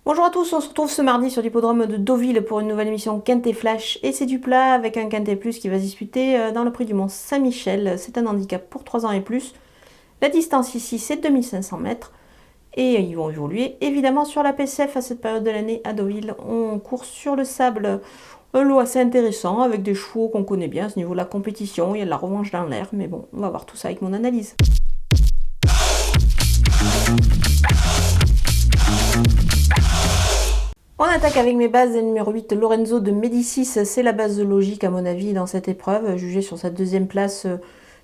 Bonjour à tous, on se retrouve ce mardi sur l'hippodrome de Deauville pour une nouvelle émission Quintet Flash et c'est du plat avec un Quintet Plus qui va se disputer dans le prix du Mont Saint-Michel. C'est un handicap pour 3 ans et plus. La distance ici c'est 2500 mètres et ils vont évoluer évidemment sur la PCF à cette période de l'année à Deauville. On court sur le sable, un lot assez intéressant avec des chevaux qu'on connaît bien à ce niveau de la compétition. Il y a de la revanche dans l'air, mais bon, on va voir tout ça avec mon analyse. On attaque avec mes bases. Numéro 8, Lorenzo de Médicis. C'est la base logique à mon avis dans cette épreuve, jugé sur sa deuxième place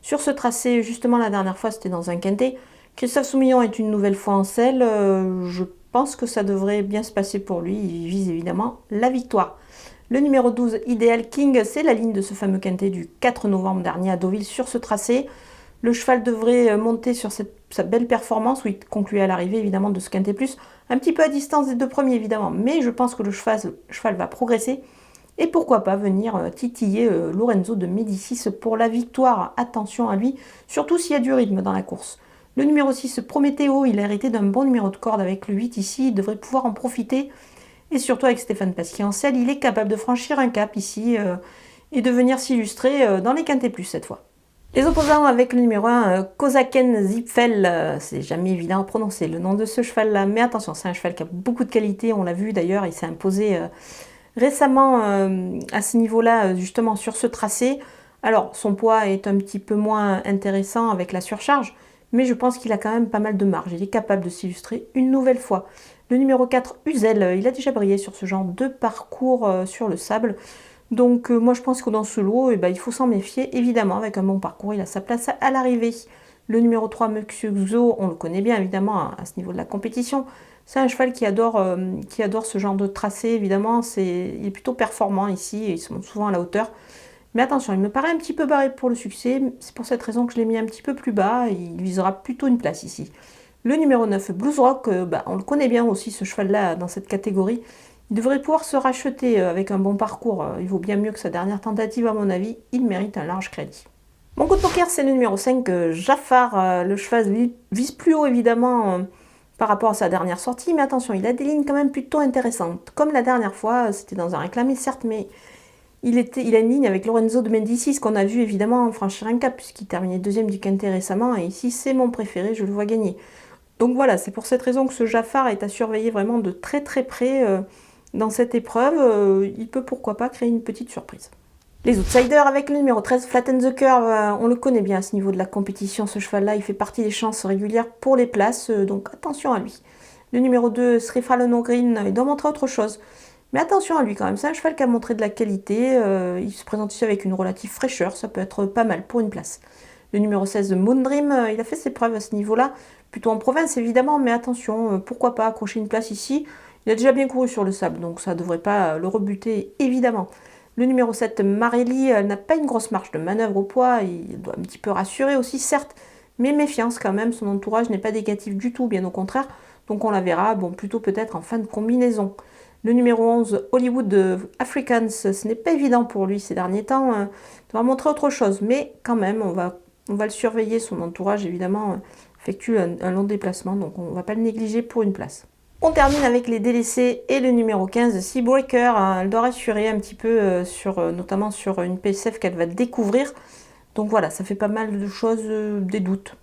sur ce tracé. Justement la dernière fois c'était dans un quintet. Christophe Soumillon est une nouvelle fois en selle. Je pense que ça devrait bien se passer pour lui. Il vise évidemment la victoire. Le numéro 12, Ideal King, c'est la ligne de ce fameux quintet du 4 novembre dernier à Deauville sur ce tracé. Le cheval devrait monter sur sa belle performance, où il concluait à l'arrivée évidemment de ce Quintet Plus, un petit peu à distance des deux premiers évidemment, mais je pense que le cheval va progresser, et pourquoi pas venir titiller Lorenzo de Médicis pour la victoire. Attention à lui, surtout s'il y a du rythme dans la course. Le numéro 6, Prométhéo, il a hérité d'un bon numéro de corde avec le 8 ici, il devrait pouvoir en profiter, et surtout avec Stéphane Pasquier en selle, il est capable de franchir un cap ici, et de venir s'illustrer dans les Quintet Plus cette fois. Les opposants avec le numéro 1, Kozaken Zipfel, c'est jamais évident à prononcer le nom de ce cheval-là, mais attention, c'est un cheval qui a beaucoup de qualité, on l'a vu d'ailleurs, il s'est imposé récemment à ce niveau-là, justement sur ce tracé. Alors, son poids est un petit peu moins intéressant avec la surcharge, mais je pense qu'il a quand même pas mal de marge, il est capable de s'illustrer une nouvelle fois. Le numéro 4, Uzel, il a déjà brillé sur ce genre de parcours sur le sable. Donc moi je pense que dans ce lot, il faut s'en méfier, évidemment, avec un bon parcours, il a sa place à l'arrivée. Le numéro 3, Muxuxo, on le connaît bien évidemment à ce niveau de la compétition. C'est un cheval qui adore ce genre de tracé, évidemment, il est plutôt performant ici, et il se monte souvent à la hauteur. Mais attention, il me paraît un petit peu barré pour le succès, c'est pour cette raison que je l'ai mis un petit peu plus bas, il visera plutôt une place ici. Le numéro 9, Blues Rock, on le connaît bien aussi ce cheval-là dans cette catégorie. Il devrait pouvoir se racheter avec un bon parcours. Il vaut bien mieux que sa dernière tentative à mon avis. Il mérite un large crédit. Mon coup de poker, c'est le numéro 5, Jaffar. Le cheval vise plus haut évidemment par rapport à sa dernière sortie. Mais attention, il a des lignes quand même plutôt intéressantes. Comme la dernière fois, c'était dans un réclamé certes, mais il a une ligne avec Lorenzo de Médicis qu'on a vu évidemment franchir un cap puisqu'il terminait deuxième du quintet récemment. Et ici, c'est mon préféré, je le vois gagner. Donc voilà, c'est pour cette raison que ce Jaffar est à surveiller vraiment de très très près. Dans cette épreuve, il peut pourquoi pas créer une petite surprise. Les outsiders avec le numéro 13, Flatten the Curve, on le connaît bien à ce niveau de la compétition, ce cheval-là, il fait partie des chances régulières pour les places, donc attention à lui. Le numéro 2, Srifaleno Green, il doit montrer autre chose, mais attention à lui quand même, c'est un cheval qui a montré de la qualité, il se présente ici avec une relative fraîcheur, ça peut être pas mal pour une place. Le numéro 16, Moondream, il a fait ses preuves à ce niveau-là, plutôt en province évidemment, mais attention, pourquoi pas accrocher une place ici. Il a déjà bien couru sur le sable, donc ça ne devrait pas le rebuter, évidemment. Le numéro 7, Marelli, n'a pas une grosse marge de manœuvre au poids, il doit un petit peu rassurer aussi, certes, mais méfiance quand même, son entourage n'est pas négatif du tout, bien au contraire, donc on la verra, bon, plutôt peut-être en fin de combinaison. Le numéro 11, Hollywood Africans, ce n'est pas évident pour lui ces derniers temps, il devra montrer autre chose, mais quand même, on va le surveiller, son entourage évidemment effectue un long déplacement, donc on ne va pas le négliger pour une place. On termine avec les délaissés et le numéro 15, Seabreaker. Elle doit rassurer un petit peu, notamment sur une PSF qu'elle va découvrir. Donc voilà, ça fait pas mal de choses, des doutes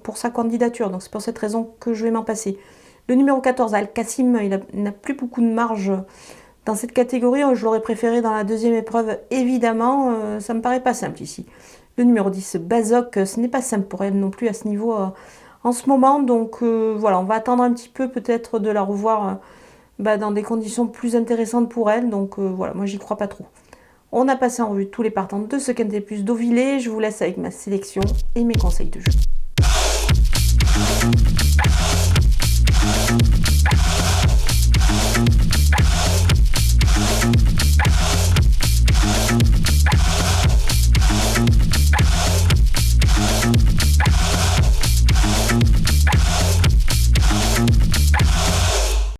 pour sa candidature. Donc c'est pour cette raison que je vais m'en passer. Le numéro 14, Al-Kassim, il n'a plus beaucoup de marge dans cette catégorie. Je l'aurais préféré dans la deuxième épreuve, évidemment. Ça me paraît pas simple ici. Le numéro 10, Bazok, ce n'est pas simple pour elle non plus à ce niveau en ce moment, donc voilà, on va attendre un petit peu peut-être de la revoir dans des conditions plus intéressantes pour elle, donc voilà, moi j'y crois pas trop. On a passé en revue tous les partants de ce Quintet Plus Deauville, je vous laisse avec ma sélection et mes conseils de jeu.